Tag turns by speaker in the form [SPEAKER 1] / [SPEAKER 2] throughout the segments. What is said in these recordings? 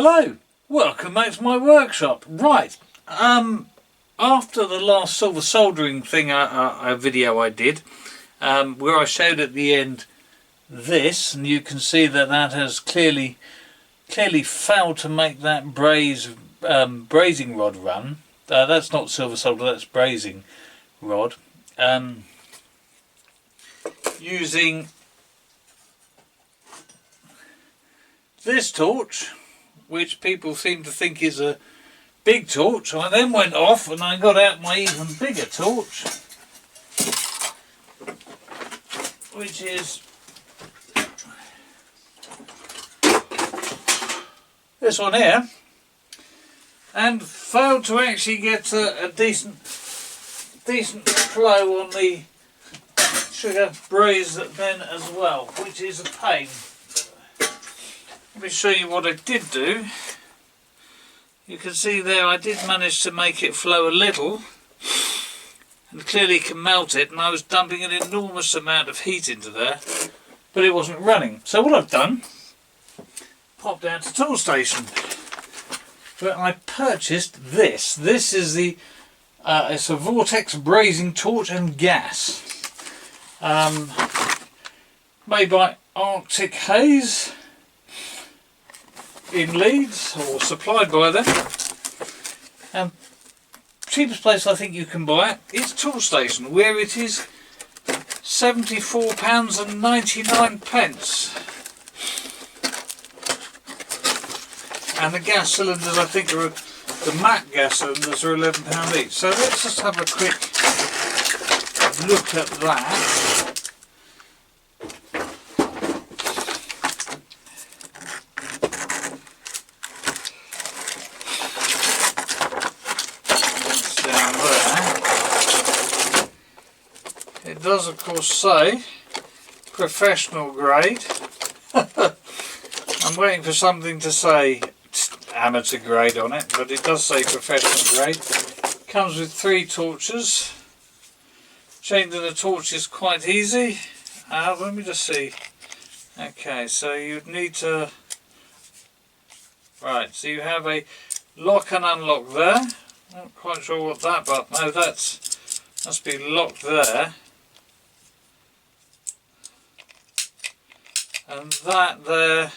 [SPEAKER 1] Hello, welcome back to my workshop. Right, after the last silver soldering thing, a video I did, where I showed at the end this, and you can see that that has clearly failed to make that brazing rod run. That's not silver solder, that's brazing rod. Using this torch, which people seem to think is a big torch, I then went off and I got out my even bigger torch, which is this one here, and failed to actually get a decent flow on the sugar braze then as well, which is a pain. Let me show you what I did do. You can see there I did manage to make it flow a little and clearly can melt it, and I was dumping an enormous amount of heat into there, but it wasn't running. So what I've done, popped down to Tool Station, where I purchased this. This is the it's a Vortex Brazing Torch and gas, made by Arctic Haze in Leeds, or supplied by them. And cheapest place I think you can buy it is Tool Station, where it is £74.99. And the gas cylinders, I think, are the MAP gas cylinders are £11 each. So let's just have a quick look at that. It does, of course, say professional grade. I'm waiting for something to say amateur grade on it, but it does say professional grade. Comes with 3 torches. Changing the torch is quite easy. Let me just see. Okay, so you'd need to... Right, so you have a lock and unlock there. Not quite sure what that button... No, that's... must be locked there. And that there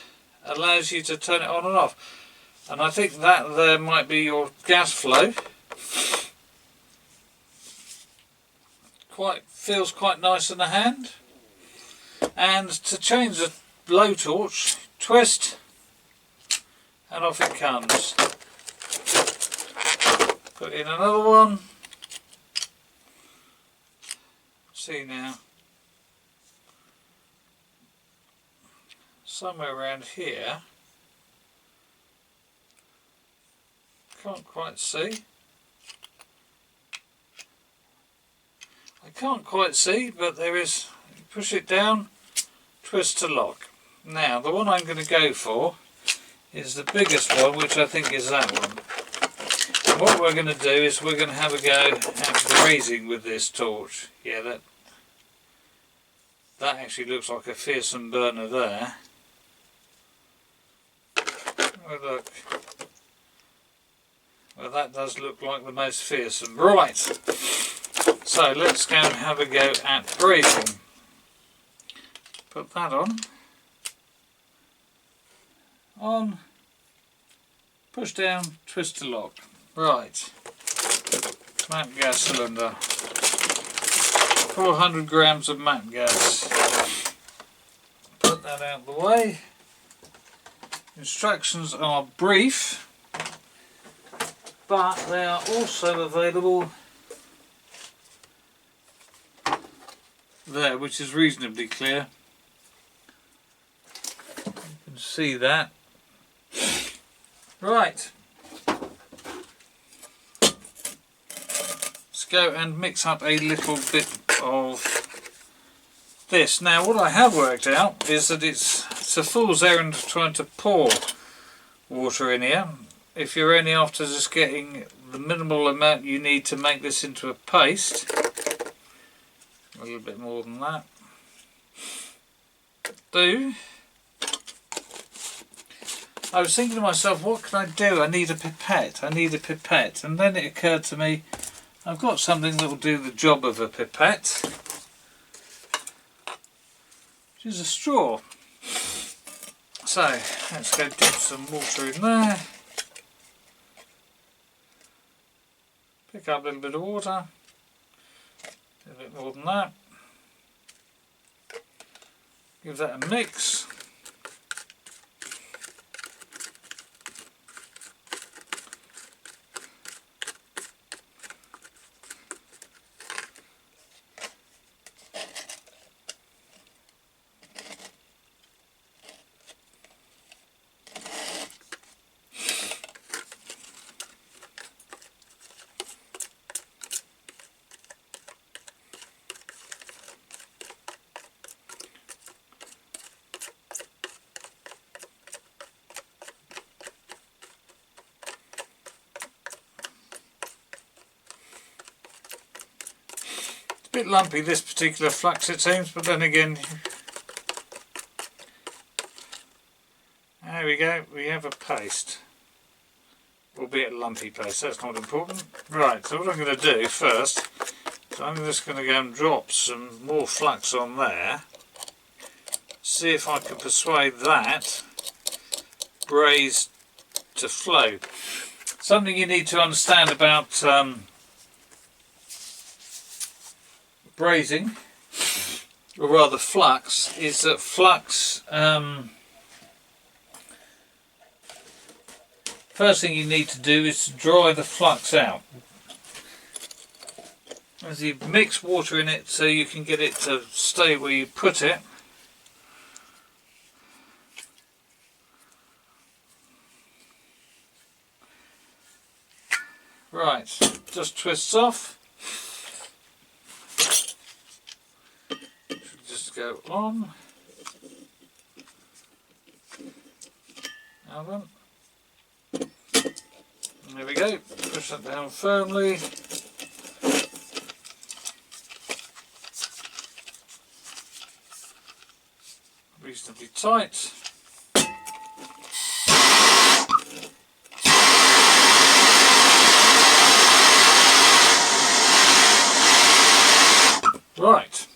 [SPEAKER 1] allows you to turn it on and off. And I think that there might be your gas flow. Feels quite nice in the hand. And to change the blowtorch, twist and off it comes. Put in another one. See now. Somewhere around here. Can't quite see. I can't quite see, but there is. Push it down, twist to lock. Now the one I'm going to go for is the biggest one, which I think is that one. And what we're going to do is we're going to have a go at brazing with this torch. Yeah, that actually looks like a fearsome burner there. Oh, look. Well, that does look like the most fearsome. Right, so let's go and have a go at brazing. Put that on, push down, twist to lock. Right, MAP gas cylinder, 400 grams of MAP gas. Put that out of the way. Instructions are brief, but they are also available there, which is reasonably clear. You can see that. Right. Let's go and mix up a little bit of this. Now what I have worked out is that it's a fool's errand trying to pour water in here. If you're only after just getting the minimal amount you need to make this into a paste, a little bit more than that, I was thinking to myself, what can I do? I need a pipette. I need a pipette. And then it occurred to me, I've got something that will do the job of a pipette, which is a straw. So let's go dip some water in there. Pick up a little bit of water. A bit more than that. Give that a mix. Bit lumpy, this particular flux, it seems, but then again, there we go, we have a paste, albeit a lumpy paste, that's not important. Right, so what I'm going to do first, so I'm just going to go and drop some more flux on there, see if I can persuade that braze to flow. Something you need to understand about brazing, or rather flux, is that flux, first thing you need to do is to dry the flux out. As you mix water in it so you can get it to stay where you put it. Right, just twists off. Just go on. Now then. There we go. Push that down firmly. Reasonably tight. Right.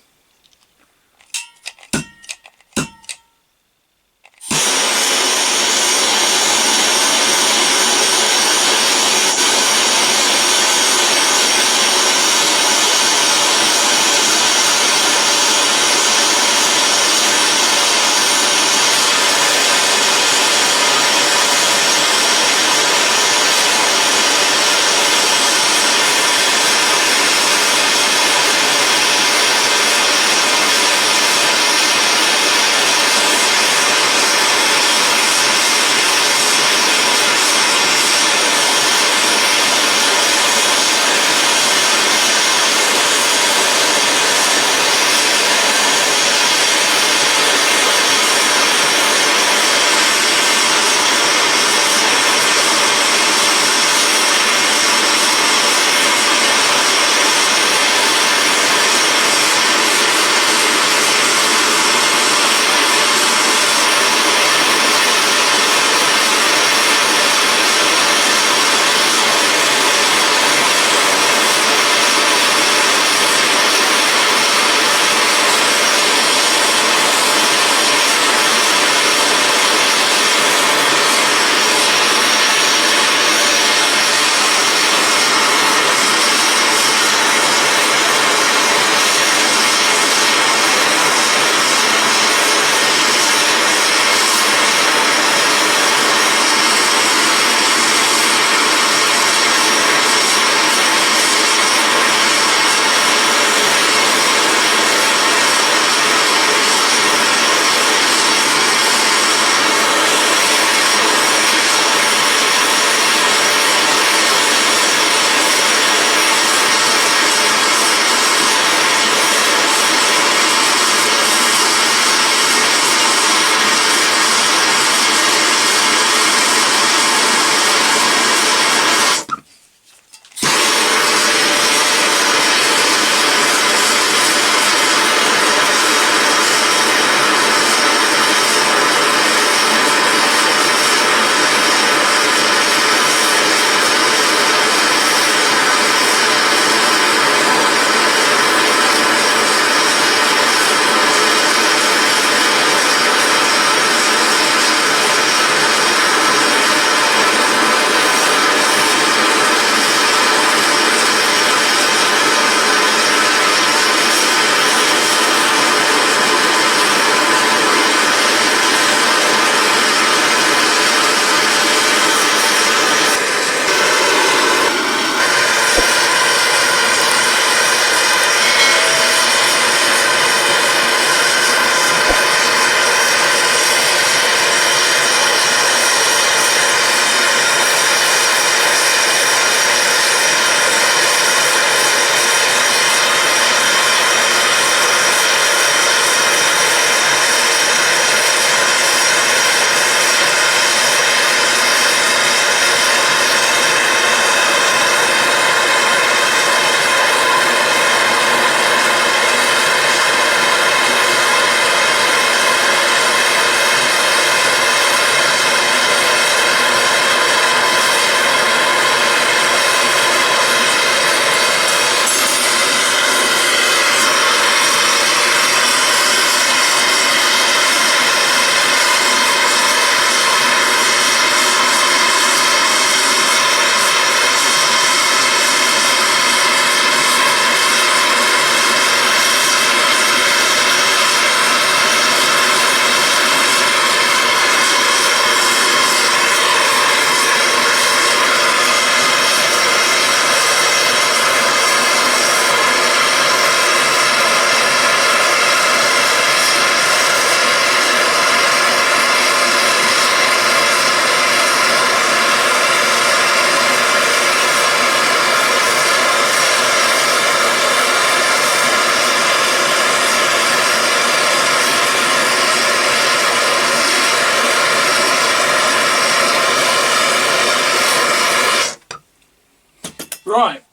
[SPEAKER 1] Right.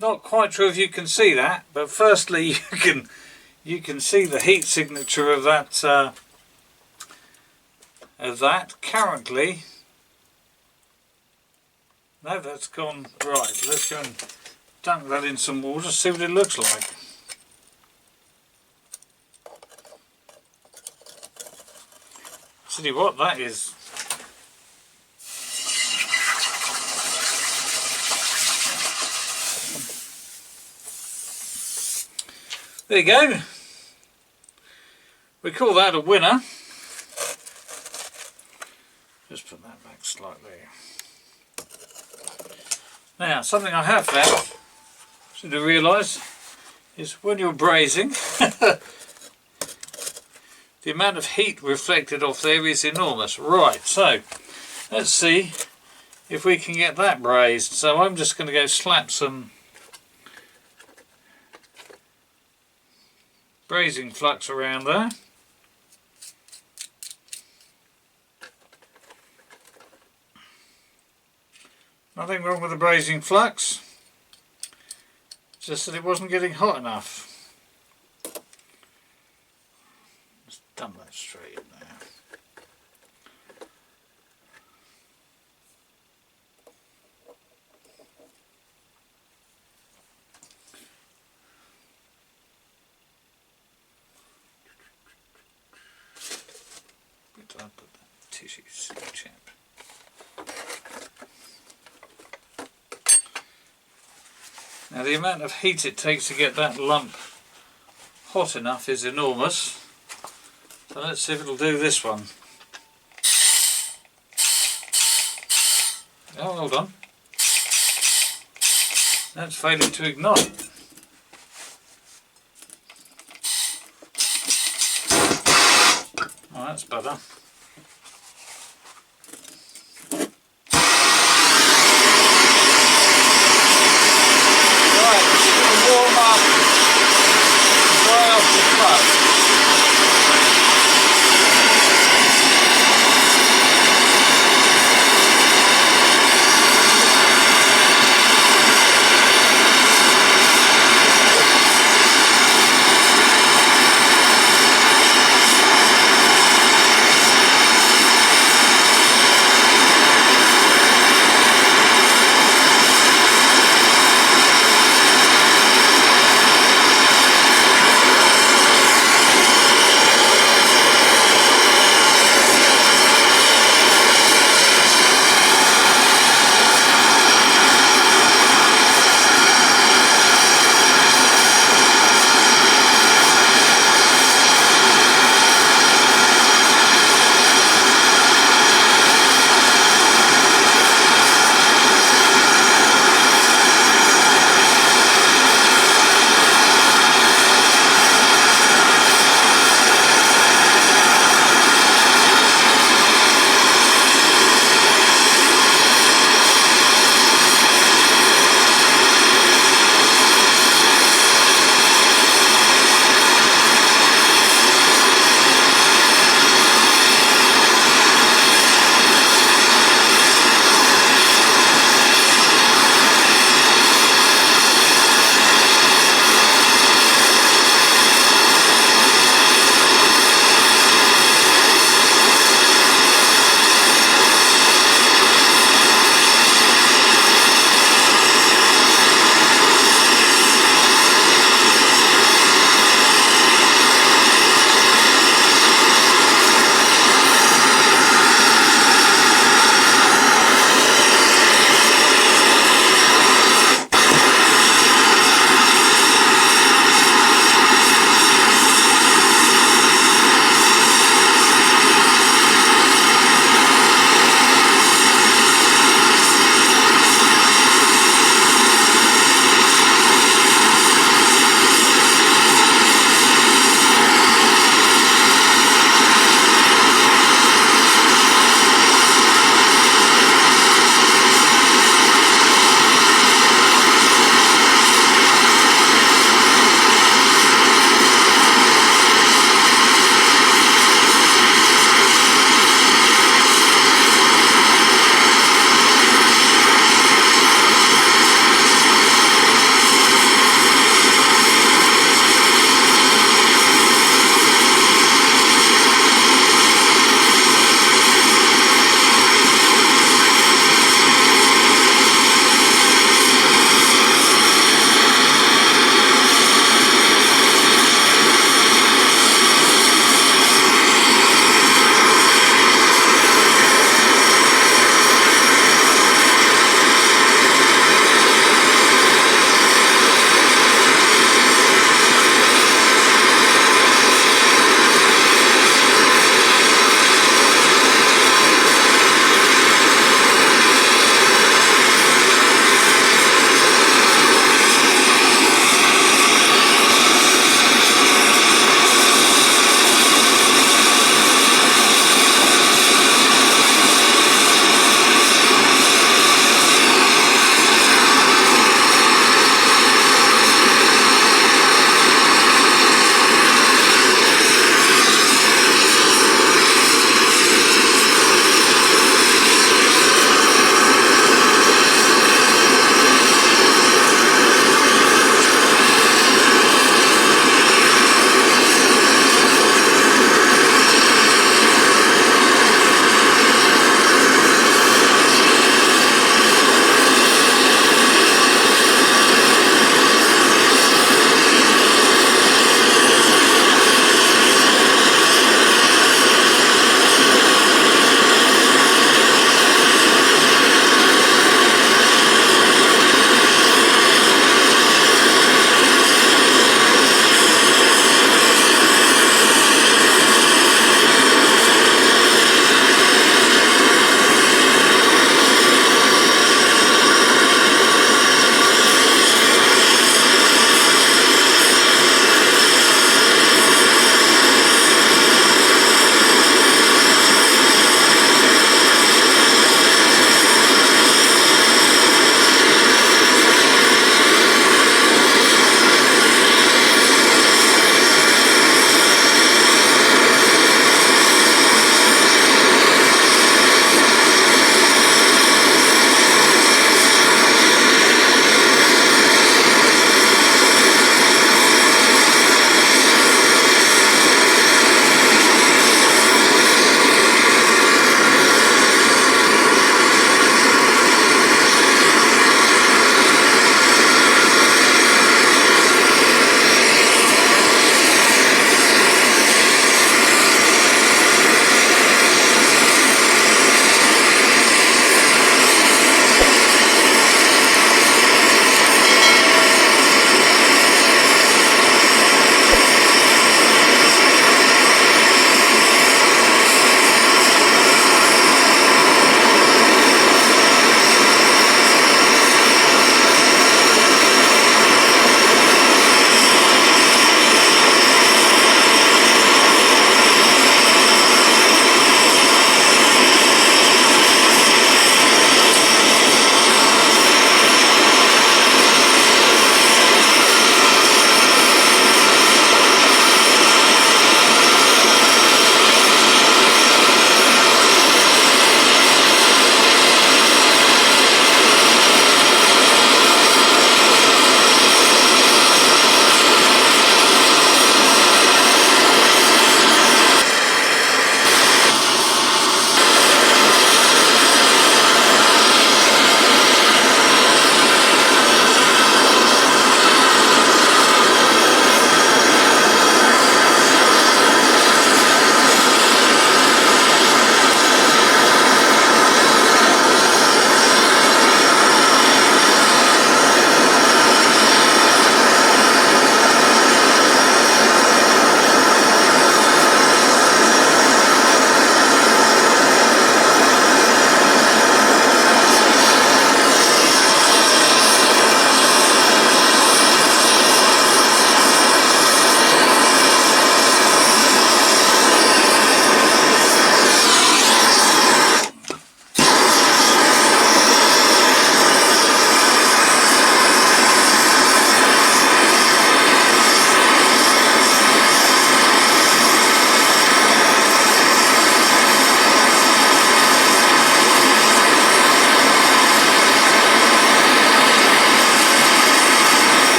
[SPEAKER 1] Not quite sure if you can see that, but firstly you can see the heat signature of that currently. No, that's gone. Right, let's go and dunk that in some water, see what it looks like. See what that is. There you go. We call that a winner. Just put that back slightly. Now, something I have found, should have realised, is when you're brazing, the amount of heat reflected off there is enormous. Right, so let's see if we can get that brazed. So I'm just going to go slap some brazing flux around there. Nothing wrong with the brazing flux, just that it wasn't getting hot enough. Just dump that straight in there. Where did I put that tissue, chap? Now the amount of heat it takes to get that lump hot enough is enormous. So let's see if it'll do this one. Oh, hold on. That's failing to ignite. Oh, that's better. Warm up, dry off the flux.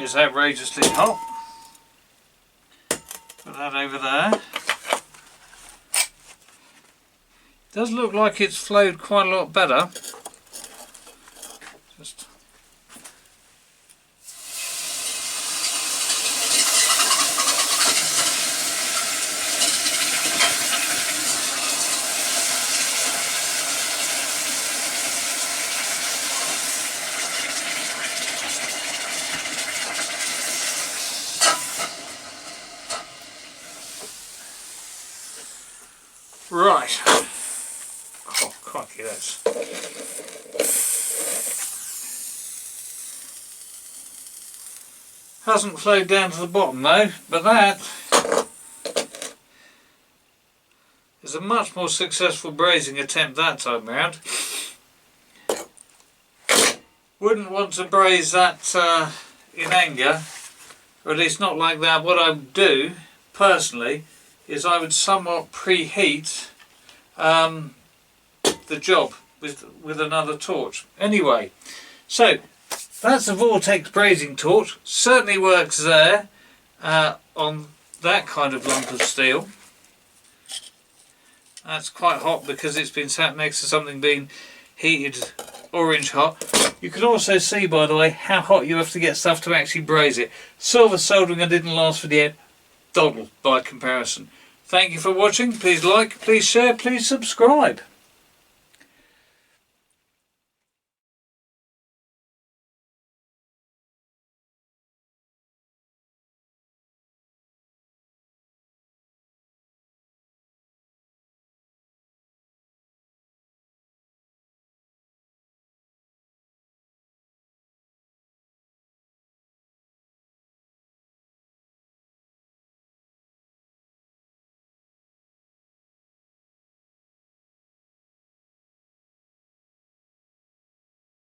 [SPEAKER 1] is outrageously hot. Put that over there. Does look like it's flowed quite a lot better. Just right. Oh, crikey, that's... Hasn't flowed down to the bottom though, but that is a much more successful brazing attempt that time round. Wouldn't want to braze that in anger, or at least not like that. What I would do, personally, is I would somewhat preheat the job with another torch. Anyway, so that's a Vortex Brazing Torch. Certainly works there on that kind of lump of steel. That's quite hot because it's been sat next to something being heated orange hot. You can also see, by the way, how hot you have to get stuff to actually braze it. Silver soldering I didn't last for the end. Doddle by comparison. Thank you for watching. Please like, please share, please subscribe.